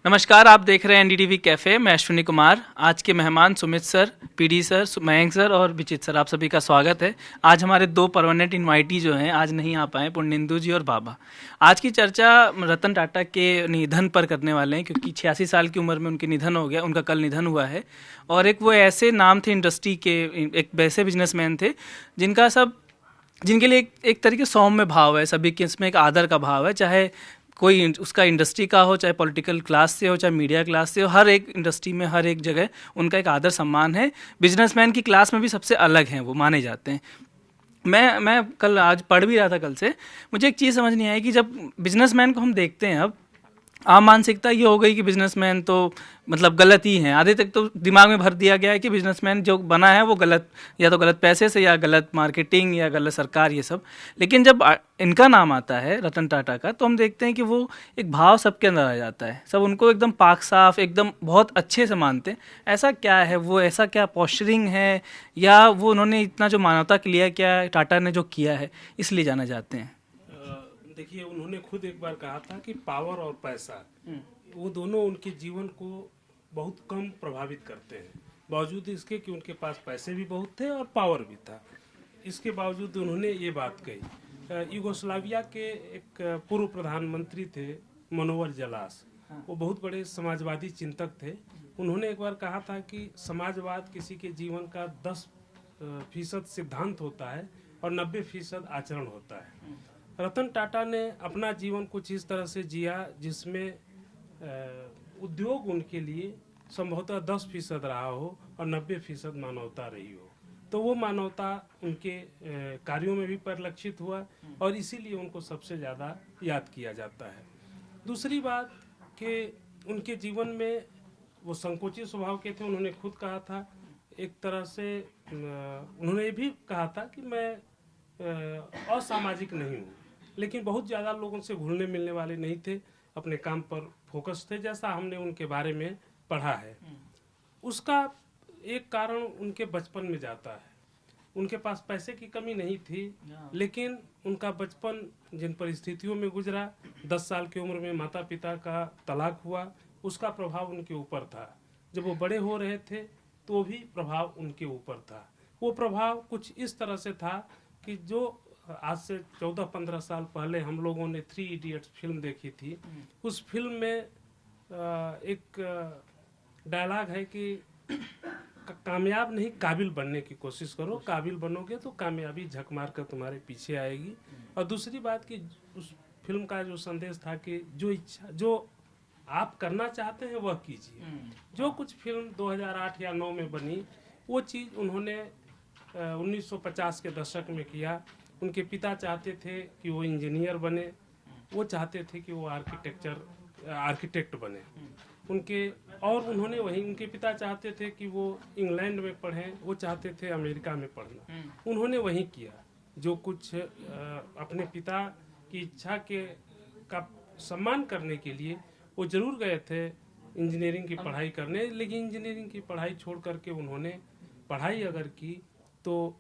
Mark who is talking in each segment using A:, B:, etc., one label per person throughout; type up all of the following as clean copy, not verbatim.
A: नमस्कार, आप देख रहे हैं एनडीटीवी कैफ़े। मैं अश्विनी कुमार। आज के मेहमान Sumit sir, PD sir, Mayank sir और विचित सर, आप सभी का स्वागत है। आज हमारे दो परमानेंट इनवाइटी जो हैं आज नहीं आ पाए, पुण्येंदु जी और बाबा। आज की चर्चा रतन टाटा के निधन पर करने वाले हैं, क्योंकि 86 साल की उम्र में उनके निधन हो गया, उनका कल निधन हुआ है। और एक वो ऐसे नाम थे इंडस्ट्री के, एक वैसे बिजनेसमैन थे जिनके लिए एक तरीके सौम्य भाव है, सभी के इसमें एक आदर का भाव है, चाहे कोई उसका इंडस्ट्री का हो, चाहे पॉलिटिकल क्लास से हो, चाहे मीडिया क्लास से हो, हर एक इंडस्ट्री में हर एक जगह उनका एक आदर सम्मान है। बिजनेसमैन की क्लास में भी सबसे अलग हैं, वो माने जाते हैं। मैं कल आज पढ़ भी रहा था कल से, मुझे एक चीज़ समझ नहीं आई कि जब बिजनेसमैन को हम देखते हैं, अब आम मानसिकता ये हो गई कि बिजनेसमैन तो मतलब गलत ही हैं। आधे तक तो दिमाग में भर दिया गया है कि बिजनेसमैन जो बना है वो गलत, या तो गलत पैसे से, या गलत मार्केटिंग, या गलत सरकार, ये सब। लेकिन जब इनका नाम आता है रतन टाटा का, तो हम देखते हैं कि वो एक भाव सबके अंदर आ जाता है। सब उनको एकदम पाक साफ, एकदम बहुत अच्छे से मानते हैं। ऐसा क्या है, वो ऐसा क्या पोस्चरिंग है, या वो उन्होंने इतना जो मानवता के लिए क्या टाटा ने जो किया है, इसलिए जाना जाते हैं?
B: देखिए, उन्होंने खुद एक बार कहा था कि पावर और पैसा, वो दोनों उनके जीवन को बहुत कम प्रभावित करते हैं। बावजूद इसके कि उनके पास पैसे भी बहुत थे और पावर भी था, इसके बावजूद उन्होंने ये बात कही। यूगोस्लाविया के एक पूर्व प्रधानमंत्री थे, मनोवर जलास। वो बहुत बड़े समाजवादी चिंतक थे। उन्होंने एक बार कहा था कि समाजवाद किसी के जीवन का 10% सिद्धांत होता है और 90% आचरण होता है। रतन टाटा ने अपना जीवन कुछ इस तरह से जिया जिसमें उद्योग उनके लिए संभवतः 10% रहा हो और 90% मानवता रही हो। तो वो मानवता उनके कार्यों में भी परिलक्षित हुआ और इसीलिए उनको सबसे ज़्यादा याद किया जाता है। दूसरी बात कि उनके जीवन में वो संकोची स्वभाव के थे। उन्होंने खुद कहा था, एक तरह से उन्होंने ये भी कहा था कि मैं असामाजिक नहीं हूँ, लेकिन बहुत ज़्यादा लोगों से घुलने मिलने वाले नहीं थे, अपने काम पर फोकस थे, जैसा हमने उनके बारे में पढ़ा है। उसका एक कारण उनके बचपन में जाता है। उनके पास पैसे की कमी नहीं थी, लेकिन उनका बचपन जिन परिस्थितियों में गुजरा, 10 साल की उम्र में माता पिता का तलाक हुआ, उसका प्रभाव उनके ऊपर था। जब वो बड़े हो रहे थे तो भी प्रभाव उनके ऊपर था। वो प्रभाव कुछ इस तरह से था कि जो आज से 14-15 साल पहले हम लोगों ने 3 इडियट्स फिल्म देखी थी, उस फिल्म में एक डायलॉग है कि कामयाब नहीं, काबिल बनने की कोशिश करो, काबिल बनोगे तो कामयाबी झक मार कर तुम्हारे पीछे आएगी। और दूसरी बात कि उस फिल्म का जो संदेश था कि जो इच्छा, जो आप करना चाहते हैं वह कीजिए। जो कुछ फिल्म 2008 या 9 में बनी, वो चीज़ उन्होंने 1950 के दशक में किया। उनके पिता चाहते थे कि वो इंजीनियर बने, वो चाहते थे कि वो आर्किटेक्ट बने। उन्होंने वहीं, उनके पिता चाहते थे कि वो इंग्लैंड में पढ़ें, वो चाहते थे अमेरिका में पढ़ना। उन्होंने वहीं किया जो कुछ अपने पिता की इच्छा का सम्मान करने के लिए वो जरूर गए थे इंजीनियरिंग की पढ़ाई करने, लेकिन इंजीनियरिंग की पढ़ाई छोड़ करके उन्होंने पढ़ाई अगर की तो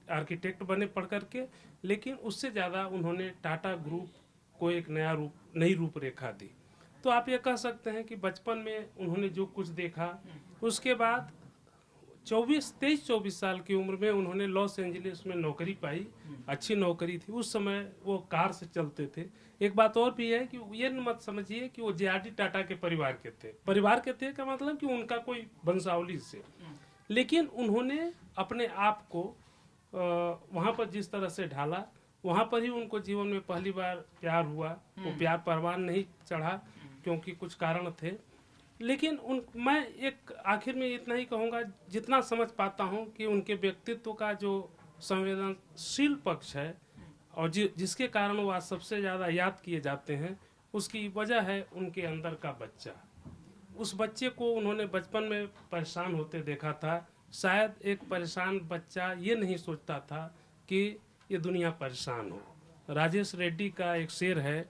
B: आर्किटेक्ट बने पढ़ करके। लेकिन उससे ज़्यादा उन्होंने टाटा ग्रुप को एक नई रूपरेखा दी। तो आप ये कह सकते हैं कि बचपन में उन्होंने जो कुछ देखा, उसके बाद 23-24 साल की उम्र में उन्होंने लॉस एंजलिस में नौकरी पाई। अच्छी नौकरी थी, उस समय वो कार से चलते थे। एक बात और भी है कि ये मत समझिए कि वो जे.आर.डी. टाटा के परिवार के थे। परिवार के थे का मतलब कि उनका कोई वंशावली से, लेकिन उन्होंने अपने आप को वहाँ पर जिस तरह से ढाला, वहाँ पर ही उनको जीवन में पहली बार प्यार हुआ। वो प्यार परवान नहीं चढ़ा क्योंकि कुछ कारण थे। लेकिन मैं एक आखिर में इतना ही कहूँगा, जितना समझ पाता हूँ कि उनके व्यक्तित्व का जो संवेदनशील पक्ष है और जिसके कारण वो आज सबसे ज़्यादा याद किए जाते हैं, उसकी वजह है उनके अंदर का बच्चा। उस बच्चे को उन्होंने बचपन में परेशान होते देखा था। शायद एक परेशान बच्चा ये नहीं सोचता था कि ये दुनिया परेशान हो। राजेश रेड्डी का एक शेर है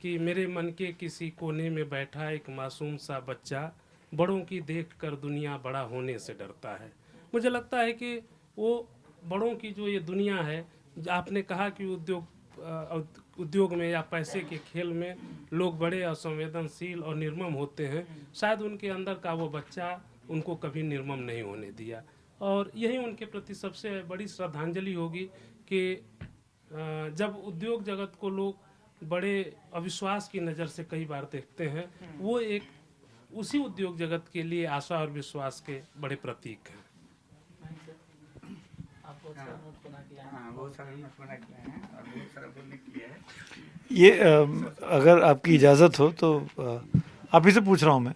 B: कि मेरे मन के किसी कोने में बैठा एक मासूम सा बच्चा, बड़ों की देखकर दुनिया बड़ा होने से डरता है। मुझे लगता है कि वो बड़ों की जो ये दुनिया है, आपने कहा कि उद्योग में या पैसे के खेल में लोग बड़े असंवेदनशील और निर्मम होते हैं, शायद उनके अंदर का वो बच्चा उनको कभी निर्मम नहीं होने दिया। और यही उनके प्रति सबसे बड़ी श्रद्धांजलि होगी कि जब उद्योग जगत को लोग बड़े अविश्वास की नज़र से कई बार देखते हैं, वो एक उसी उद्योग जगत के लिए आशा और विश्वास के बड़े प्रतीक हैं।
C: हाँ, बहुत सारा नोट बना के लाए हैं और बहुत सारा बोलने के लिए है।
D: ये अगर आपकी इजाज़त हो तो आप ही से पूछ रहा हूँ मैं।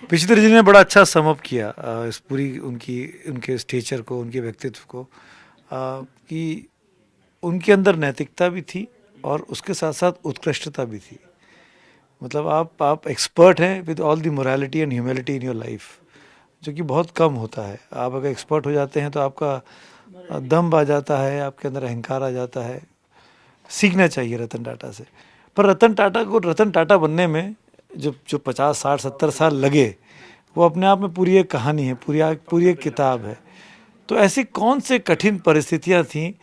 D: पिछले जी ने बड़ा अच्छा समअप किया इस पूरी उनके स्टेचर को, उनके व्यक्तित्व को, कि उनके अंदर नैतिकता भी थी और उसके साथ साथ उत्कृष्टता भी थी। मतलब आप एक्सपर्ट हैं with all the morality and humility in your life, जो कि बहुत कम होता है। आप अगर एक्सपर्ट हो जाते हैं तो आपका दम आ जाता है, आपके अंदर अहंकार आ जाता है। सीखना चाहिए रतन टाटा से। पर रतन टाटा को रतन टाटा बनने में जो 50, 60, 70 साल लगे, वो अपने आप में पूरी एक कहानी है, पूरी एक किताब है। तो ऐसी कौन से कठिन परिस्थितियां थीं?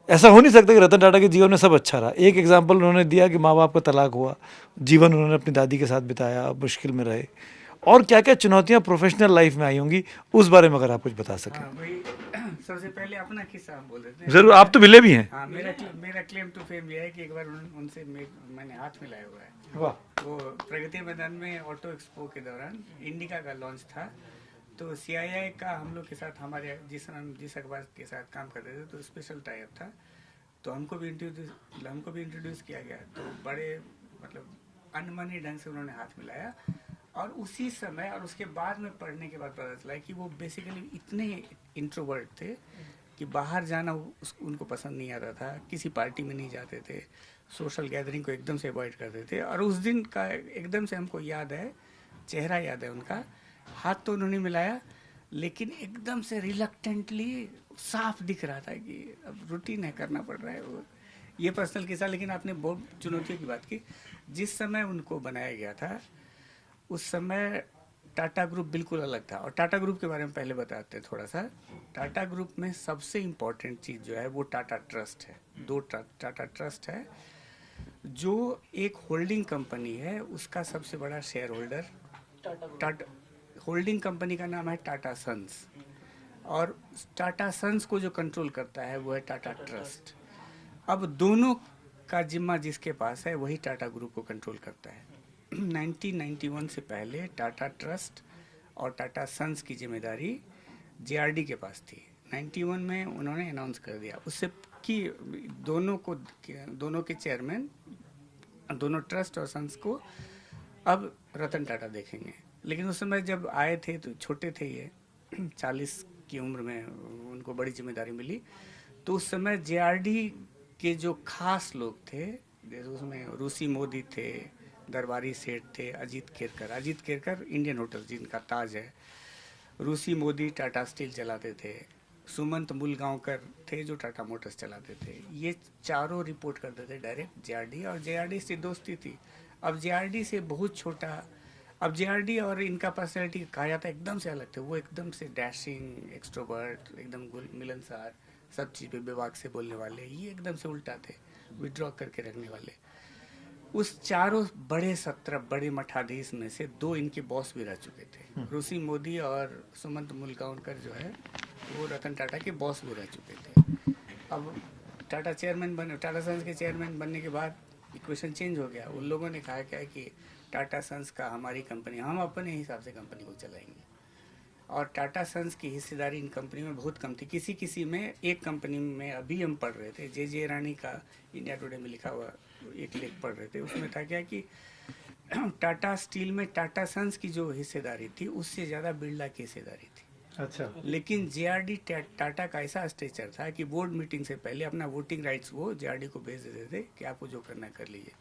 D: ऐसा हो नहीं सकता कि रतन टाटा के जीवन में सब अच्छा रहा। एक एग्जाम्पल उन्होंने दिया कि माँ बाप का तलाक हुआ, जीवन उन्होंने अपनी दादी के साथ बिताया, मुश्किल में रहे, और क्या क्या चुनौतियां प्रोफेशनल लाइफ में आई होंगी, उस बारे में अगर आप कुछ बता सकें।
C: हाँ, वही सबसे पहले अपना किस्सा हम बोल देते हैं।
D: जरूर, आप तो मिले भी हैं।
C: हाँ, मेरा क्लेम टू फेम ये है कि एक बार उनसे मैंने हाथ मिलाया हुआ है।
D: वाह।
C: वो प्रगति मैदान में ऑटो एक्सपो के दौरान इंडिका का लॉन्च था, तो सीआईआई का हम लोग के साथ, हमारे जिस अखबार के साथ काम करते थे, तो स्पेशल टाई अप था, तो हमको भी इंट्रोड्यूस किया गया। तो बड़े मतलब अनमनी ढंग से उन्होंने हाथ मिलाया, और उसी समय और उसके बाद में पढ़ने के बाद पता चला कि वो बेसिकली इतने इंट्रोवर्ट थे कि बाहर जाना उनको पसंद नहीं आता था, किसी पार्टी में नहीं जाते थे, सोशल गैदरिंग को एकदम से अवॉइड करते थे। और उस दिन का एकदम से हमको याद है, चेहरा याद है उनका, हाथ तो उन्होंने मिलाया लेकिन एकदम से रिलक्टेंटली, साफ दिख रहा था कि अब रूटीन है, करना पड़ रहा है। वो ये पर्सनल किस्सा। लेकिन आपने बहुत चुनौतियों की बात की। जिस समय उनको बनाया गया था उस समय टाटा ग्रुप बिल्कुल अलग था। और टाटा ग्रुप के बारे में पहले बताते हैं थोड़ा सा। टाटा ग्रुप में सबसे इम्पोर्टेंट चीज़ जो है वो टाटा ट्रस्ट है। दो टाटा ट्रस्ट है, जो एक होल्डिंग कंपनी है, उसका सबसे बड़ा share holder Tata, holding company का नाम है टाटा सन्स, और टाटा सन्स को जो कंट्रोल करता है वो है टाटा ट्रस्ट। अब दोनों का जिम्मा जिसके पास है वही टाटा ग्रुप को कंट्रोल करता है। 1991 से पहले टाटा ट्रस्ट और टाटा सन्स की जिम्मेदारी जेआरडी के पास थी। 91 में उन्होंने अनाउंस कर दिया उससे कि दोनों के चेयरमैन, दोनों ट्रस्ट और सन्स को अब रतन टाटा देखेंगे। लेकिन उस समय जब आए थे तो छोटे थे ये, 40 की उम्र में उनको बड़ी जिम्मेदारी मिली। तो उस समय जेआरडी के जो खास लोग थे, जैसे उसमें रूसी मोदी थे, दरबारी सेठ थे, अजीत केरकर इंडियन होटल जिनका ताज है, रूसी मोदी टाटा स्टील चलाते थे, सुमंत मुलगांवकर थे जो टाटा मोटर्स चलाते थे। ये चारों रिपोर्ट करते थे डायरेक्ट जेआरडी, और जेआरडी से दोस्ती थी। अब जेआरडी से बहुत छोटा, अब जेआरडी और इनका पर्सनैलिटी कहा जाता है एकदम से अलग थे। वो एकदम से डैशिंग, एक्सट्रोवर्ट, एकदम मिलनसार, सब चीज़ पे विभाग से बोलने वाले। ये एकदम से उल्टा थे, विड्रॉ करके रखने वाले। उस चारों बड़े मठाधीश में से 2 इनके बॉस भी रह चुके थे। रूसी मोदी और सुमंत मुलगांवकर जो है वो रतन टाटा के बॉस भी रह चुके थे। अब टाटा सन्स के चेयरमैन बनने के बाद इक्वेशन चेंज हो गया। उन लोगों ने कहा क्या कि टाटा सन्स का हमारी कंपनी, हम अपने हिसाब से कंपनी को चलाएंगे। और टाटा सन्स की हिस्सेदारी इन कंपनी में बहुत कम थी। किसी में, एक कंपनी में अभी हम पढ़ रहे थे, जे रानी का इंडिया टुडे में लिखा हुआ एक लेख पढ़ रहे थे, उसमें था क्या कि टाटा स्टील में टाटा सन्स की जो हिस्सेदारी थी उससे ज़्यादा बिरला की हिस्सेदारी थी।
D: अच्छा।
C: लेकिन जेआरडी टाटा का ऐसा स्ट्रक्चर था कि बोर्ड मीटिंग से पहले अपना वोटिंग राइट्स वो जेआरडी को भेज देते थे कि आपको जो करना कर लीजिए।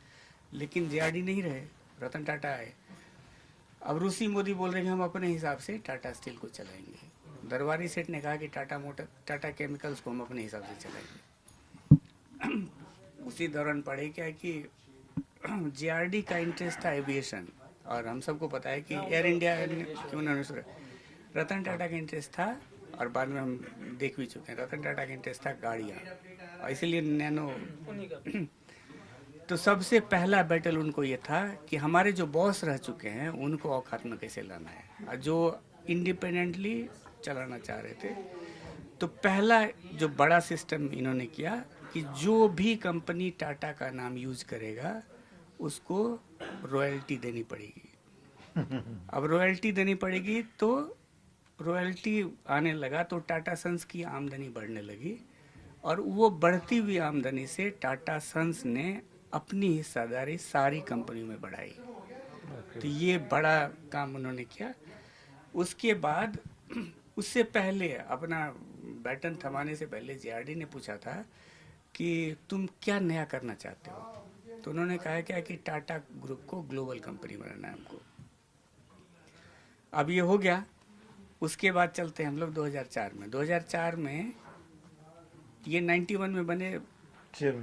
C: लेकिन जेआरडी नहीं रहे, रतन टाटा आए। अब रूसी मोदी बोल रहे हैं हम अपने हिसाब से टाटा स्टील को चलाएंगे। दरबारी सेठ ने कहा कि टाटा केमिकल्स को हम अपने हिसाब से चलाएंगे। उसी दौरान पढ़े क्या कि जेआरडी का इंटरेस्ट था एविएशन, और हम सबको पता है कि एयर इंडिया क्यों ना, रतन टाटा का इंटरेस्ट था, और बाद में हम देख भी चुके हैं, रतन टाटा का इंटरेस्ट था गाड़ियाँ, और इसीलिए नैनो तो सबसे पहला बैटल उनको ये था कि हमारे जो बॉस रह चुके हैं उनको औकात में कैसे लाना है, और जो इंडिपेंडेंटली चलाना चाह रहे थे। तो पहला जो बड़ा सिस्टम इन्होंने किया कि जो भी कंपनी टाटा का नाम यूज करेगा उसको रॉयल्टी देनी पड़ेगी। अब रॉयल्टी देनी पड़ेगी तो रॉयल्टी आने लगा तो टाटा सन्स की आमदनी बढ़ने लगी, और वो बढ़ती हुई आमदनी से टाटा सन्स ने अपनी हिस्सेदारी सारी कंपनी में बढ़ाई। तो ये बड़ा काम उन्होंने किया। उसके बाद उससे पहले अपना बैटन थमाने से पहले जेआरडी ने पूछा था कि तुम क्या नया करना चाहते हो, तो उन्होंने कहा क्या कि टाटा ग्रुप को ग्लोबल कंपनी बनाना है हमको। अब ये हो गया। उसके बाद चलते हैं हम लोग 2004 में। 2004 में ये 91 में बने,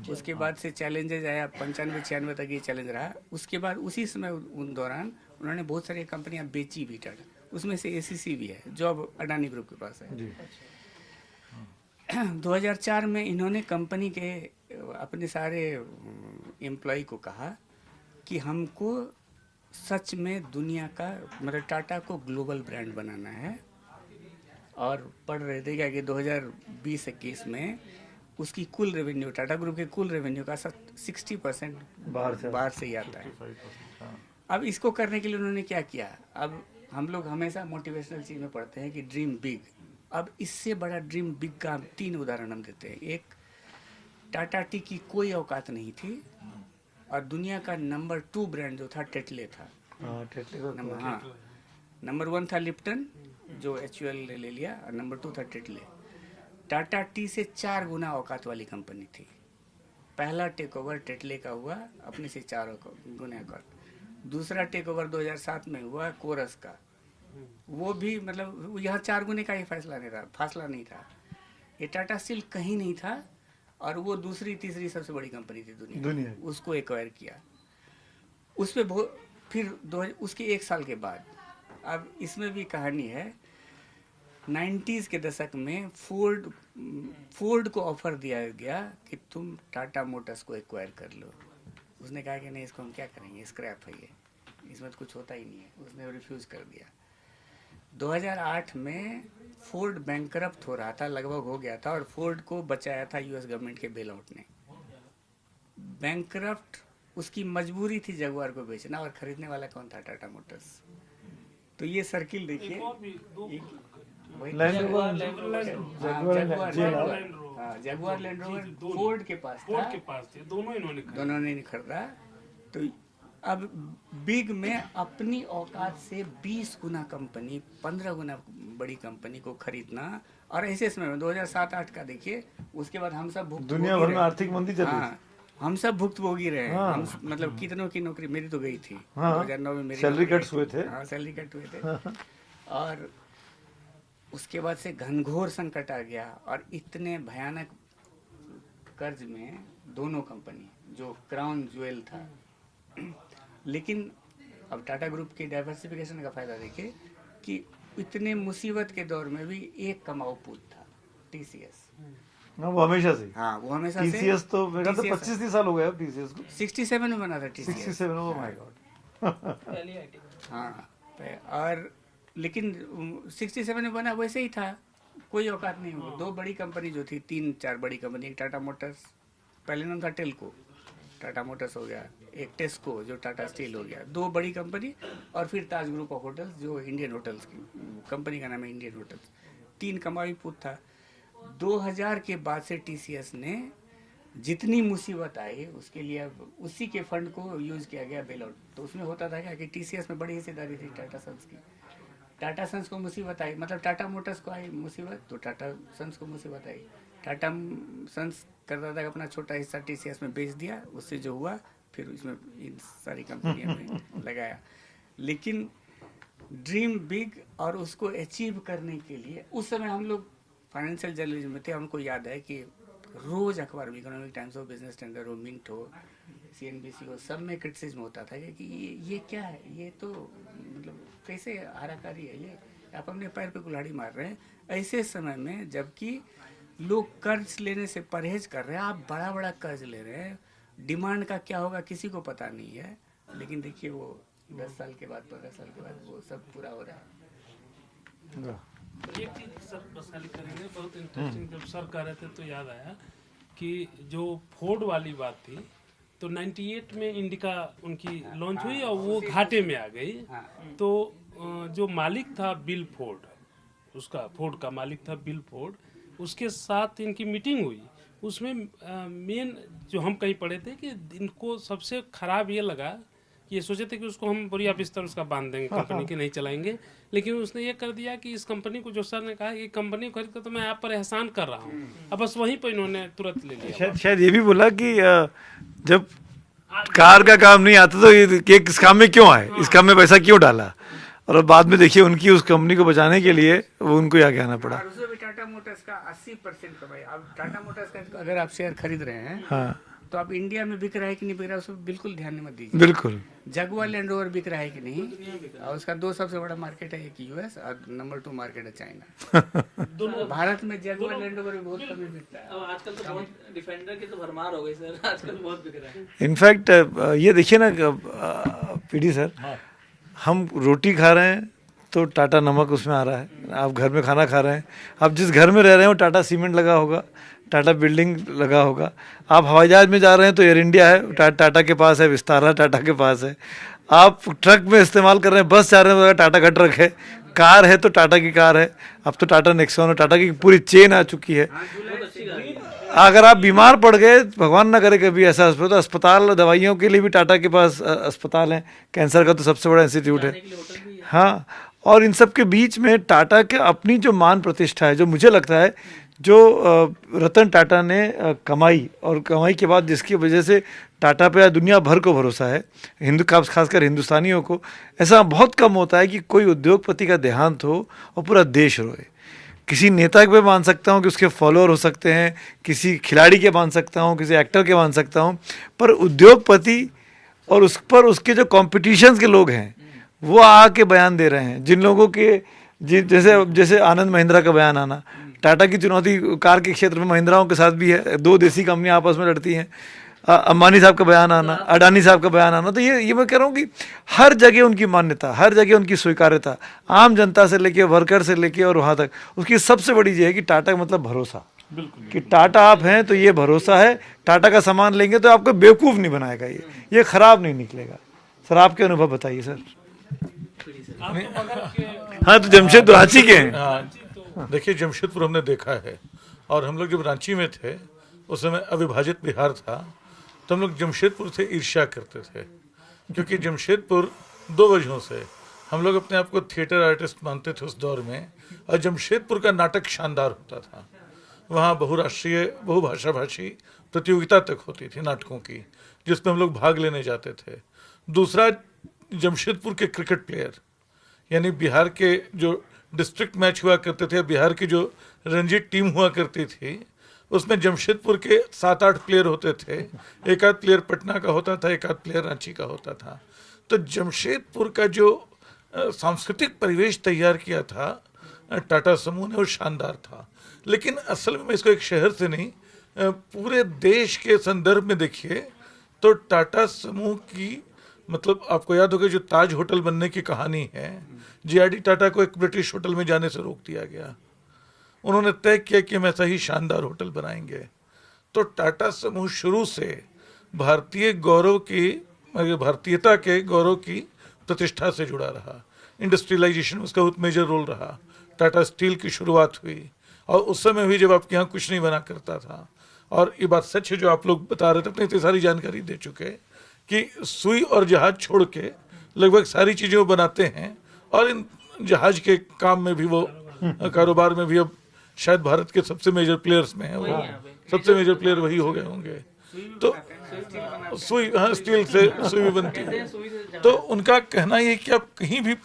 C: उसके बाद से चैलेंजेस आया, 95-96 तक ये चैलेंज रहा। उसके बाद उसी समय उन दौरान उन्होंने बहुत सारी कंपनियां बेची भी टाटा, उसमें से एसीसी भी है जो अब अडानी ग्रुप के पास है। 2004 में इन्होंने कंपनी के अपने सारे एम्प्लॉय को कहा कि हमको सच में दुनिया का मतलब टाटा को ग्लोबल ब्रांड बनाना है। और पढ़ रहे थे क्या कि 2020-21 में उसकी कुल रेवेन्यू, टाटा ग्रुप के कुल रेवेन्यू का 60% बाहर से ही आता है। अब इसको करने के लिए उन्होंने क्या किया, अब हम लोग हमेशा मोटिवेशनल चीज में पढ़ते हैं कि ड्रीम बिग। अब इससे बड़ा ड्रीम बिग का 3 उदाहरण हम देते हैं। एक, टाटा टी की कोई औकात नहीं थी और दुनिया का नंबर 2 ब्रांड जो था टेटले था। नंबर 1 था लिप्टन जो HUL ने ले लिया, और नंबर 2 था टेटले। टाटा टी से 4 गुना औकात वाली कंपनी थी। पहला टेक ओवर टेटले का हुआ, अपने से 4 गुना औकात। दूसरा टेक ओवर 2007 में हुआ कोरस का, वो भी मतलब यहाँ 4 गुने का ही फासला नहीं था। ये टाटा स्टील कहीं नहीं था, और वो दूसरी तीसरी सबसे बड़ी कंपनी थी दुनिया। उसको एक्वायर किया। उस पे फिर उसके 1 साल के बाद, अब इसमें भी कहानी है। 90s के दशक में फोर्ड को ऑफर दिया गया कि तुम टाटा मोटर्स को एक्वायर कर लो। उसने कहा कि नहीं, इसको हम क्या करेंगे, स्क्रैप है ये, इसमें तो कुछ होता ही नहीं है। उसने रिफ्यूज कर दिया। 2008 में फोर्ड बैंकरप्ट हो रहा था, लगभग हो गया था, और फोर्ड को बचाया था यूएस गवर्नमेंट के बेल आउट ने। बैंकरप्ट, उसकी मजबूरी थी जगुआर को बेचना, और खरीदने वाला कौन था, टाटा मोटर्स। तो ये सर्किल देखिए, जगुआर लैंड रोवर फोर्ड के पास था, दोनों ने खरीदा। तो अब बिग में अपनी औकात से 20 गुना कंपनी, 15 गुना बड़ी कंपनी को खरीदना, और ऐसे समय में 2007-8 का देखिए। उसके बाद हम सब
D: दुनिया भर में आर्थिक मंदी चल रही थी।
C: हम सब भुक्तभोगी रहे हैं। हम मतलब कितनों की नौकरी, मेरी तो गई थी। 2009 में मेरी
D: सैलरी कट्स हुए थे।
C: हाँ, सैलरी कट हुए थे। और उसके बाद से घनघोर संकट आ गया, और इतने भयानक कर्ज में दोनों कंपनी, जो क्राउन ज्वेल था। लेकिन अब टाटा ग्रुप के डाइवर्सिफिकेशन का फायदा देखिए कि इतने मुसीबत के दौर में भी एक कमाऊ पूत था, TCS।
D: वो हमेशा से।
C: हाँ, वो हमेशा से।
D: TCS तो मेरा तो 25 साल हो गया TCS को।
C: 67 में बना था TCS।
D: 67, oh my God.
C: हाँ, और लेकिन 67 में बना वैसे ही था, कोई औकात नहीं हुआ। 2 बड़ी कंपनी जो थी, 3-4 बड़ी कंपनी, एक टाटा मोटर्स, पहले नाम था टेल्को, टाटा मोटर्स हो गया, एक टेस्को जो टाटा स्टील हो गया, 2 बड़ी कंपनी, और फिर ताज ग्रुप ऑफ होटल्स जो इंडियन होटल्स की कंपनी का नाम है, इंडियन होटल्स। 3 कमाई पूत था। 2000 के बाद से TCS ने जितनी मुसीबत आई उसके लिए अब उसी के फंड को यूज किया गया, बेल आउट। तो उसमें होता था क्या कि TCS में बड़ी हिस्सेदारी थी टाटा सन्स की। टाटा सन्स को मुसीबत आई, मतलब टाटा मोटर्स को आई मुसीबत, तो टाटा सन्स को मुसीबत आई। टाटा सन्स करता था कि अपना छोटा हिस्सा TCS में बेच दिया, उससे जो हुआ फिर उसमें इन सारी कंपनियों में लगाया। लेकिन ड्रीम बिग और उसको अचीव करने के लिए उस समय हम लोग फाइनेंशियल जर्नलिज्म में थे। हमको याद है कि रोज अखबार में, इकोनॉमिक टाइम्स हो, बिजनेस स्टैंडर्ड हो, मिंट हो, CNBC हो, सब में क्रिटिसिज्म होता था कि ये क्या है, ये तो मतलब कैसे हाराकारी है, ये आप अपने पैर पे कुल्हाड़ी मार रहे हैं। ऐसे समय में जबकि लोग कर्ज लेने से परहेज कर रहे हैं, आप बड़ा बड़ा कर्ज ले रहे हैं, डिमांड का क्या होगा किसी को पता नहीं है, लेकिन देखिए वो 10 साल के बाद 15 साल के बाद वो सब पूरा हो रहा है।
B: एक चीज सर पर्सनली करेंगे, बहुत इंटरेस्टिंग, जब सर कह रहे थे तो याद आया कि जो फोर्ड वाली बात थी, तो 98 में इंडिका उनकी लॉन्च हुई और वो घाटे में आ गई। तो जो मालिक था बिल फोर्ड, उसका फोर्ड का मालिक था बिल फोर्ड, उसके साथ इनकी मीटिंग हुई। उसमें मेन जो हम कहीं पढ़े थे कि इनको सबसे खराब ये लगा, ये सोचे थे कि उसको हम बुरी बिस्तर उसका बांध देंगे, कंपनी के नहीं चलाएंगे, लेकिन उसने ये कर दिया कि इस कंपनी को, जो सर ने कहा कि कंपनी खरीद कर तो मैं आप पर एहसान कर रहा हूँ, अब बस वहीं पर इन्होंने तुरंत ले लिया।
D: शायद ये भी बोला कि जब कार का काम नहीं आता तो ये इस काम में क्यों आए, इस काम में पैसा क्यों डाला, और बाद में देखिए उनकी उस कंपनी को बचाने के लिए वो उनको आगे आना पड़ा।
C: और उसमें भी टाटा मोटर्स का 80% कमाई। अब टाटा मोटर्स का अगर आप शेयर खरीद रहे हैं,
D: हाँ
C: तो आप इंडिया में बिक रहा है कि नहीं बिक रहा है उसको बिल्कुल ध्यान मत दीजिए।
D: बिल्कुल।
C: जगुआर लैंड रोवर बिक रहा है कि नहीं, और उसका 2 सबसे बड़ा मार्केट है, एक यूएस और नंबर 2 मार्केट है चाइना। भारत में जगुआर लैंड रोवर बहुत कम बिकता है।
A: अब आजकल तो बहुत डिफेंडर की तो भरमार हो गई सर, आजकल बहुत बिक रहा है।
D: इनफैक्ट ये देखिए ना पीडी सर, हम रोटी खा रहे हैं तो टाटा नमक उसमें आ रहा है, आप घर में खाना खा रहे हैं, आप जिस घर में रह रहे हो टाटा सीमेंट लगा होगा, टाटा बिल्डिंग लगा होगा, आप हवाई जहाज में जा रहे हैं तो एयर इंडिया है, टाटा के पास है, विस्तारा टाटा के पास है, आप ट्रक में इस्तेमाल कर रहे हैं, बस जा रहे हैं तो टाटा का ट्रक है, कार है तो टाटा की कार है, अब तो टाटा नेक्सॉन है, टाटा की पूरी चेन आ चुकी है। अगर आप बीमार पड़ गए, भगवान ना करे कभी ऐसा, तो अस्पताल, दवाइयों के लिए भी टाटा के पास अस्पताल हैं, कैंसर का तो सबसे बड़ा इंस्टीट्यूट है। हाँ, और इन सब के बीच में टाटा के अपनी जो मान प्रतिष्ठा है, जो मुझे लगता है जो रतन टाटा ने कमाई, और कमाई के बाद जिसकी वजह से टाटा पे दुनिया भर को भरोसा है, खासकर हिंदुस्तानियों को, ऐसा बहुत कम होता है कि कोई उद्योगपति का देहांत हो और पूरा देश रोए। किसी नेता पे मान सकता हूँ कि उसके फॉलोअर हो सकते हैं, किसी खिलाड़ी के मान सकता हूँ, किसी एक्टर के मान सकता हूँ, पर उद्योगपति और उस पर उसके जो कॉम्पिटिशन्स के लोग हैं वो आके बयान दे रहे हैं, जिन लोगों के जैसे आनंद महिंद्रा का बयान आना, टाटा की चुनौती कार के क्षेत्र में महिंद्राओं के साथ भी है, 2 देसी कंपनियां आपस में लड़ती हैं, अंबानी साहब का बयान आना, अडानी साहब का बयान आना, तो ये मैं कह रहा हूँ कि हर जगह उनकी मान्यता, हर जगह उनकी स्वीकार्यता, आम जनता से लेके वर्कर से लेके और वहाँ तक, उसकी सबसे बड़ी चीज़ है कि टाटा का मतलब भरोसा, कि टाटा आप हैं तो ये भरोसा है, टाटा का सामान लेंगे तो आपको बेवकूफ़ नहीं बनाएगा, ये खराब नहीं निकलेगा। सर आपके अनुभव बताइए सर। हाँ, तो जमशेदपुर रांची के हैं।
E: हाँ, देखिए जमशेदपुर हमने देखा है, और हम लोग जब रांची में थे उस समय अविभाजित बिहार था, तो हम लोग जमशेदपुर से ईर्ष्या करते थे, क्योंकि जमशेदपुर 2 वजहों से हम लोग अपने आप को थिएटर आर्टिस्ट मानते थे उस दौर में, और जमशेदपुर का नाटक शानदार होता था। वहाँ बहुराष्ट्रीय बहुभाषा भाषी प्रतियोगिता तक होती थी नाटकों की, जिसमें हम लोग भाग लेने जाते थे। दूसरा, जमशेदपुर के क्रिकेट प्लेयर, यानी बिहार के जो डिस्ट्रिक्ट मैच हुआ करते थे, बिहार की जो रणजी टीम हुआ करती थी, उसमें जमशेदपुर के 7-8 प्लेयर होते थे, 1 आध प्लेयर पटना का होता था, 1 आध प्लेयर रांची का होता था। तो जमशेदपुर का जो सांस्कृतिक परिवेश तैयार किया था टाटा समूह ने, वो शानदार था। लेकिन असल में इसको एक शहर से नहीं, पूरे देश के संदर्भ में देखिए तो टाटा समूह की, मतलब आपको याद होगा जो ताज होटल बनने की कहानी है, जीआरडी टाटा को एक ब्रिटिश होटल में जाने से रोक दिया गया। उन्होंने तय किया कि हम ऐसा ही शानदार होटल बनाएंगे। तो टाटा समूह शुरू से भारतीय गौरव की, भारतीयता के गौरव की प्रतिष्ठा से जुड़ा रहा। इंडस्ट्रियलाइजेशन में उसका बहुत मेजर रोल रहा। टाटा स्टील की शुरुआत हुई, और उस समय भी जब आपके यहाँ कुछ नहीं बना करता था। और ये बात सच है जो आप लोग बता रहे थे, अपनी इतनी सारी जानकारी दे चुके कि सुई और जहाज छोड़ के लगभग सारी चीज़ें वो बनाते हैं, और इन जहाज के काम में भी वो, कारोबार में भी अब शायद भारत के सबसे मेजर प्लेयर्स में है वो, सबसे मेजर प्लेयर वही हो गए होंगे। तो सुई, हाँ, स्टील से सुई भी बनती है। तो उनका कहना ये कि आप कहीं भी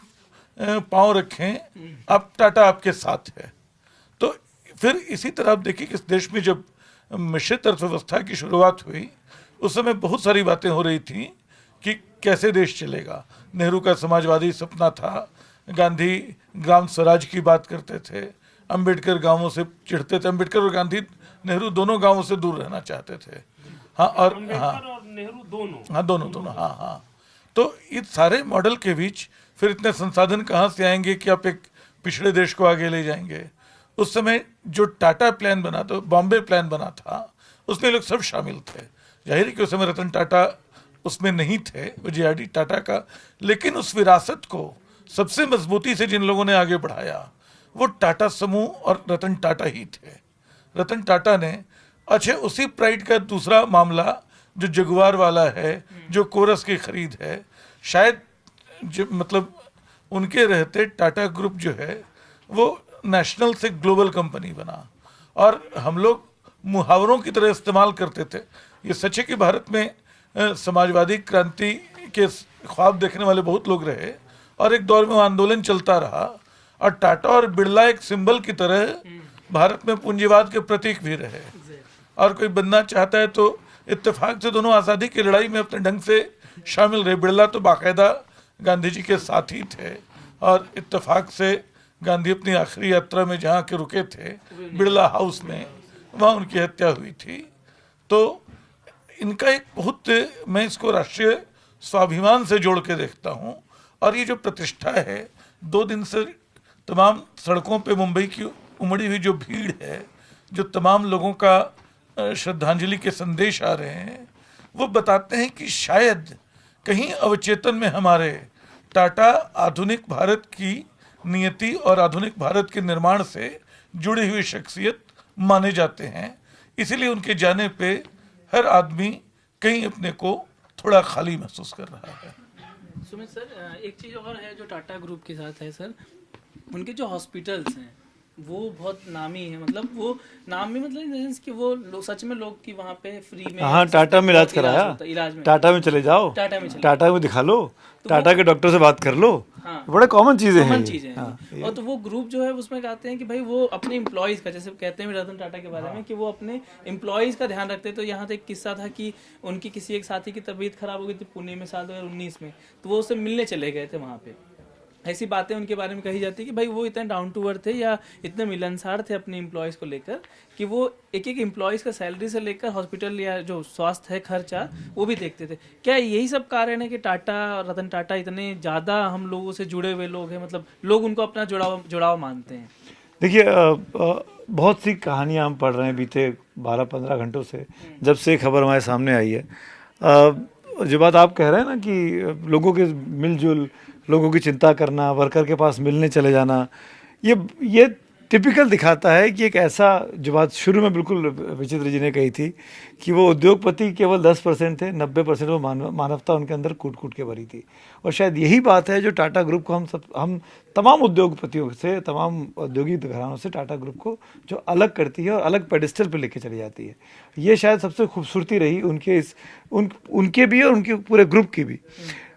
E: पाँव रखें, आप टाटा आपके साथ है। तो फिर इसी तरह आप देखिए कि इस देश में जब मिश्रित अर्थव्यवस्था की शुरुआत हुई, उस समय बहुत सारी बातें हो रही थी कि कैसे देश चलेगा। नेहरू का समाजवादी सपना था, गांधी ग्राम स्वराज की बात करते थे, अंबेडकर गांवों से चिढ़ते थे। अंबेडकर और गांधी, नेहरू दोनों गांवों से दूर रहना चाहते थे। हाँ, और हाँ,
B: नेहरू दोनों।
E: हाँ दोनों, हाँ हाँ। तो इस सारे मॉडल के बीच फिर इतने संसाधन कहाँ से आएंगे कि आप एक पिछड़े देश को आगे ले जाएंगे। उस समय जो टाटा प्लान बना था, बॉम्बे प्लान बना था, उसमें लोग सब शामिल थे। जाहिर है कि उस समय रतन टाटा उसमें नहीं थे, वो JRD टाटा का, लेकिन उस विरासत को सबसे मजबूती से जिन लोगों ने आगे बढ़ाया वो टाटा समूह और रतन टाटा ही थे। रतन टाटा ने, अच्छा उसी प्राइड का दूसरा मामला जो जगुआर वाला है, जो कोरस की खरीद है, शायद जो मतलब उनके रहते टाटा ग्रुप जो है वो नेशनल से ग्लोबल कंपनी बना। और हम लोग मुहावरों की तरह इस्तेमाल करते थे। ये सच है कि भारत में समाजवादी क्रांति के ख्वाब देखने वाले बहुत लोग रहे और एक दौर में वो आंदोलन चलता रहा, और टाटा और बिरला एक सिंबल की तरह भारत में पूंजीवाद के प्रतीक भी रहे। और कोई बनना चाहता है तो इत्तेफाक से दोनों आज़ादी की लड़ाई में अपने ढंग से शामिल रहे। बिरला तो बाकायदा गांधी जी के साथी थे, और इत्तेफाक से गांधी अपनी आखिरी यात्रा में जहाँ के रुके थे बिरला हाउस में, वहाँ उनकी हत्या हुई थी। तो इनका एक बहुत, मैं इसको राष्ट्रीय स्वाभिमान से जोड़ के देखता हूँ। और ये जो प्रतिष्ठा है, 2 दिन से तमाम सड़कों पे मुंबई की उमड़ी हुई जो भीड़ है, जो तमाम लोगों का श्रद्धांजलि के संदेश आ रहे हैं, वो बताते हैं कि शायद कहीं अवचेतन में हमारे टाटा आधुनिक भारत की नियति और आधुनिक भारत के निर्माण से जुड़ी हुई शख्सियत माने जाते हैं। इसीलिए उनके जाने पे हर आदमी कहीं अपने को थोड़ा खाली महसूस कर रहा है।
A: सुमित सर, एक चीज़ और है जो टाटा ग्रुप के साथ है सर, उनके जो हॉस्पिटल्स हैं वो बहुत नामी है। मतलब वो नामी मतलब इन द सेंस कि वो सच में लोग की वहाँ पे फ्री में,
D: हाँ, टाटा में इलाज कराया,
A: इलाज में
D: टाटा में चले जाओ, टाटा में दिखा लो, टाटा के डॉक्टर से बात कर लो।
A: हाँ,
D: बड़े कॉमन चीजें हैं,
A: कॉमन चीजें हैं। और तो वो ग्रुप जो है उसमें कहते हैं कि भाई वो अपने एम्प्लॉयज का, जैसे कहते हैं रतन टाटा के बारे में कि वो अपने एम्प्लॉयज का ध्यान रखते हैं। तो यहाँ तो एक किस्सा था कि उनकी किसी एक साथी की तबीयत खराब हो गई थी पुणे में साल 2019 में, तो वो उससे मिलने चले गए थे वहाँ पे। ऐसी बातें उनके बारे में कही जाती है कि भाई वो इतने डाउन टू अर्थ थे या इतने मिलनसार थे अपने एम्प्लॉयज़ को लेकर कि वो एक एक एम्प्लॉयज़ का सैलरी से लेकर हॉस्पिटल या जो स्वास्थ्य है खर्चा वो भी देखते थे। क्या यही सब कारण है कि टाटा, रतन टाटा इतने ज़्यादा हम लोगों से जुड़े हुए लोग हैं, मतलब लोग उनको अपना जुड़ाव मानते हैं?
D: देखिए, बहुत सी कहानियाँ हम पढ़ रहे हैं बीते 12-15 घंटों से, जब से खबर हमारे सामने आई है। जो बात आप कह रहे हैं ना कि लोगों के मिलजुल, लोगों की चिंता करना, वर्कर के पास मिलने चले जाना, ये टिपिकल दिखाता है कि एक ऐसा, जो बात शुरू में बिल्कुल विचित्र जी ने कही थी कि वो उद्योगपति केवल 10% थे, 90% वो मानवता उनके अंदर कूट कूट के भरी थी। और शायद यही बात है जो टाटा ग्रुप को हम तमाम उद्योगपतियों से, तमाम औद्योगिक घरानों से टाटा ग्रुप को जो अलग करती है और अलग पेडिस्टल पे लेके चली जाती है। ये शायद सबसे खूबसूरती रही उनके भी और उनके पूरे ग्रुप की भी।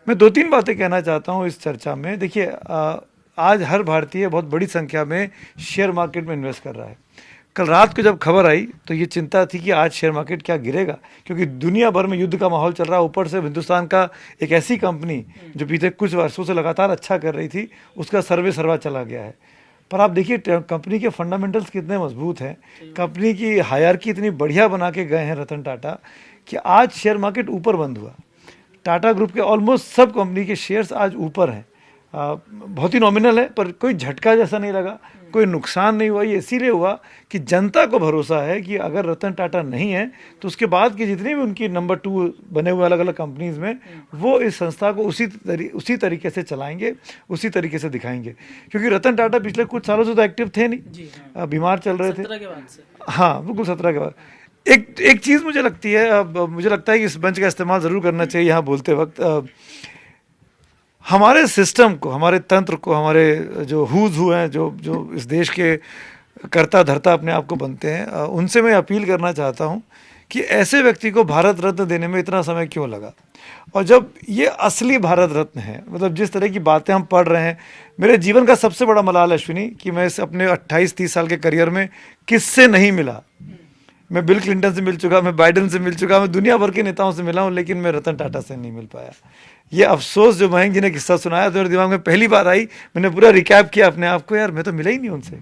D: मैं 2-3 बातें कहना चाहता हूँ इस चर्चा में। देखिए, आज हर भारतीय बहुत बड़ी संख्या में शेयर मार्केट में इन्वेस्ट कर रहा है। कल रात को जब खबर आई तो ये चिंता थी कि आज शेयर मार्केट क्या गिरेगा, क्योंकि दुनिया भर में युद्ध का माहौल चल रहा है। ऊपर से हिंदुस्तान का एक ऐसी कंपनी जो बीते कुछ वर्षों से लगातार अच्छा कर रही थी, उसका सर्वा चला गया है। पर आप देखिए कंपनी के फंडामेंटल्स कितने मजबूत हैं, कंपनी की हायरार्की इतनी बढ़िया बना के गए हैं रतन टाटा कि आज शेयर मार्केट ऊपर बंद हुआ। टाटा ग्रुप के ऑलमोस्ट सब कंपनी के शेयर्स आज ऊपर हैं। बहुत ही नॉमिनल है, पर कोई झटका जैसा नहीं लगा, कोई नुकसान नहीं हुआ। ये इसीलिए हुआ कि जनता को भरोसा है कि अगर रतन टाटा नहीं है तो उसके बाद की जितनी भी उनकी नंबर 2 बने हुए अलग अलग कंपनीज में, वो इस संस्था को उसी तरीके से चलाएंगे, उसी तरीके से दिखाएंगे। क्योंकि रतन टाटा पिछले कुछ सालों से तो एक्टिव थे नहीं, बीमार चल रहे थे।
A: 17 के बाद से,
D: हाँ बिल्कुल 17 के बाद। एक चीज़ मुझे लगता है कि इस मंच का इस्तेमाल ज़रूर करना चाहिए यहाँ बोलते वक्त। हमारे सिस्टम को, हमारे तंत्र को, हमारे जो हू हैं, जो इस देश के कर्ता धर्ता अपने आप को बनते हैं, उनसे मैं अपील करना चाहता हूँ कि ऐसे व्यक्ति को भारत रत्न देने में इतना समय क्यों लगा। और जब ये असली भारत रत्न है, मतलब जिस तरह की बातें हम पढ़ रहे हैं, मेरे जीवन का सबसे बड़ा मलाल अश्विनी कि मैं अपने 28-30 साल के करियर में किससे नहीं मिला। मैं बिल क्लिंटन से मिल चुका, मैं बाइडन से मिल चुका, मैं दुनिया भर के नेताओं से मिला हूँ, लेकिन मैं रतन टाटा से नहीं मिल पाया। ये अफसोस जो मयंक जी ने किस्सा सुनाया तो मेरे दिमाग में पहली बार आई। मैंने पूरा रिकैप किया अपने आप को, यार मैं तो मिला ही नहीं उनसे।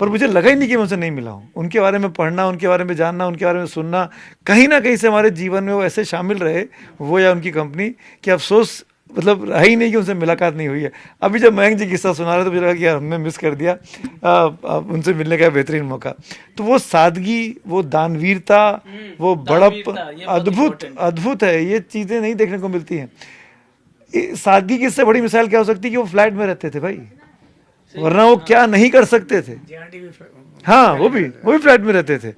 D: पर मुझे लगा ही नहीं कि मैं उनसे नहीं मिला हूँ। उनके बारे में पढ़ना, उनके बारे में जानना, उनके बारे में सुनना, कहीं ना कहीं से हमारे जीवन में वो ऐसे शामिल रहे, वो या उनकी कंपनी, कि अफसोस मतलब रहा ही नहीं कि उनसे मुलाकात नहीं हुई है। अभी जब मयंक जी किस्सा सुना रहे तो मुझे लगा कि यार हमने मिस कर दिया उनसे मिलने का बेहतरीन मौका। तो वो सादगी, वो दानवीरता, वो बड़प्पन,
A: दानवीरता, ये बहुत
D: अद्भुत
A: important है।
D: अद्भुत है। ये चीज़ें नहीं देखने को मिलती हैं। सादगी की इससे बड़ी मिसाल क्या हो सकती है कि वो फ्लैट में रहते थे भाई, वरना वो क्या नहीं कर सकते थे।
C: JRD भी
D: हाँ, वो भी फ्लैट में रहते थे।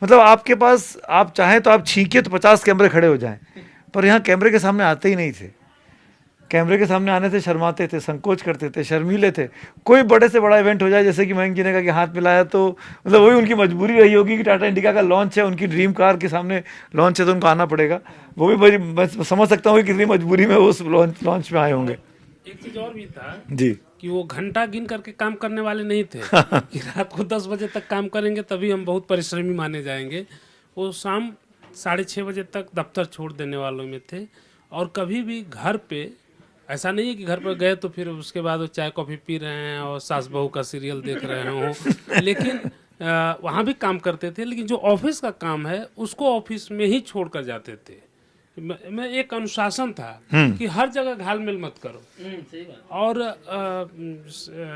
D: मतलब आपके पास, आप चाहें तो आप छींके तो 50 कैमरे खड़े हो जाएं, पर यहाँ कैमरे के सामने आते ही नहीं थे। कैमरे के सामने आने से शर्माते थे, संकोच करते थे, शर्मीले थे। कोई बड़े से बड़ा इवेंट हो जाए, जैसे कि मयंक जी ने कहा कि हाथ मिलाया, तो मतलब वही उनकी मजबूरी रही होगी कि टाटा इंडिका का लॉन्च है, उनकी ड्रीम कार के सामने लॉन्च है, तो उनको आना पड़ेगा। वो भी बड़ी, मैं समझ सकता हूँ कि कितनी मजबूरी में वो उस लॉन्च में आए होंगे।
B: एक चीज और भी था
D: जी,
B: कि वो घंटा गिन करके काम करने वाले नहीं थे कि रात को 10 बजे तक काम करेंगे तभी हम बहुत परिश्रमी माने जाएंगे। वो शाम 6:30 बजे तक दफ्तर छोड़ देने वालों में थे। और कभी भी घर पे ऐसा नहीं है कि घर पर गए तो फिर उसके बाद वो चाय कॉफ़ी पी रहे हैं और सास बहू का सीरियल देख रहे हों, लेकिन वहाँ भी काम करते थे। लेकिन जो ऑफिस का काम है उसको ऑफिस में ही छोड़ कर जाते थे। मैं एक अनुशासन था कि हर जगह घालमेल मत करो।
A: सही बात।
B: और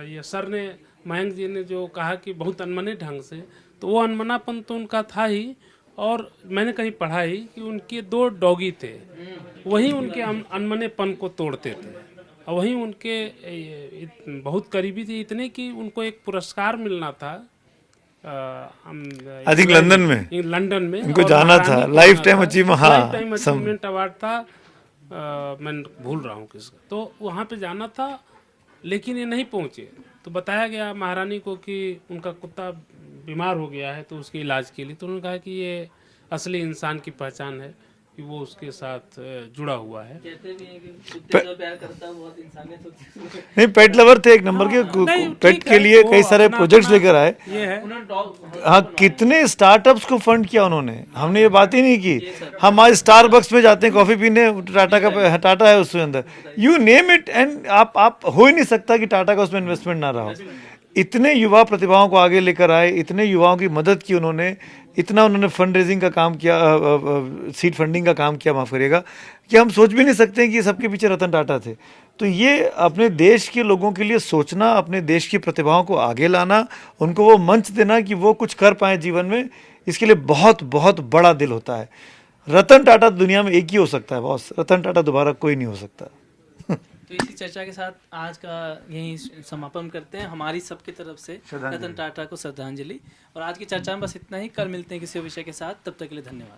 B: ये सर ने, मयंक जी ने जो कहा कि बहुत अनमने ढंग से, तो वो अनमनापन तो उनका था ही। और मैंने कहीं पढ़ा ही कि उनके 2 डॉगी थे, वही उनके अनमनेपन को तोड़ते थे। और वही उनके बहुत करीबी थे, इतने कि उनको एक पुरस्कार मिलना था
D: आई थिंक लंदन में,
B: लंदन में
D: उनको
B: और
D: जाना
B: महारानी
D: था,
B: को
D: लाइफ
B: जाना
D: टाइम
B: था।
D: अचीवमेंट, हाँ,
B: लाइफ टाइम अचीवमेंट अवार्ड था। मैं भूल रहा हूँ किसका, तो वहाँ पे जाना था लेकिन ये नहीं पहुँचे। तो बताया गया महारानी को कि उनका कुत्ता बीमार हो गया है, तो उसके इलाज के लिए। तो उन्होंने कहा कि ये असली इंसान की पहचान है कि वो उसके साथ जुड़ा हुआ है।
A: कहते भी हैं कि कुत्ते जो प्यार करता है बहुत इंसानियत होती है उसमें।
D: नहीं, पेट लवर थे एक नंबर के,
B: नहीं,
D: पेट
B: ठीक
D: के
B: है,
D: लिए
B: वो
D: कई सारे
B: अपना-
D: प्रोजेक्ट्स
B: अपना
D: लेकर आए।
B: ये है।
A: उन्होंने डॉग,
D: हाँ, कितने स्टार्टअप्स को फंड किया उन्होंने, हमने ये बात ही नहीं की। हम आज स्टारबक्स में जाते हैं कॉफी पीने, टाटा है उसमें अंदर, यू नेम इट, एंड आप हो ही नहीं सकता कि टाटा का उसमें इन्वेस्टमेंट ना रहा हो। इतने युवा प्रतिभाओं को आगे लेकर आए, इतने युवाओं की मदद की उन्होंने, इतना उन्होंने फंड रेजिंग का काम किया, सीड फंडिंग का काम किया, माफ़ करिएगा, कि हम सोच भी नहीं सकते कि सबके पीछे रतन टाटा थे। तो ये अपने देश के लोगों के लिए सोचना, अपने देश की प्रतिभाओं को आगे लाना, उनको वो मंच देना कि वो कुछ कर पाए जीवन में, इसके लिए बहुत बहुत बड़ा दिल होता है। रतन टाटा दुनिया में एक ही हो सकता है बॉस, रतन टाटा दोबारा कोई नहीं हो सकता।
A: तो इसी चर्चा के साथ आज का यही समापन करते हैं हमारी सबकी तरफ से रतन टाटा को श्रद्धांजलि। और आज की चर्चा में बस इतना ही। कल मिलते हैं किसी विषय के साथ, तब तक के लिए धन्यवाद।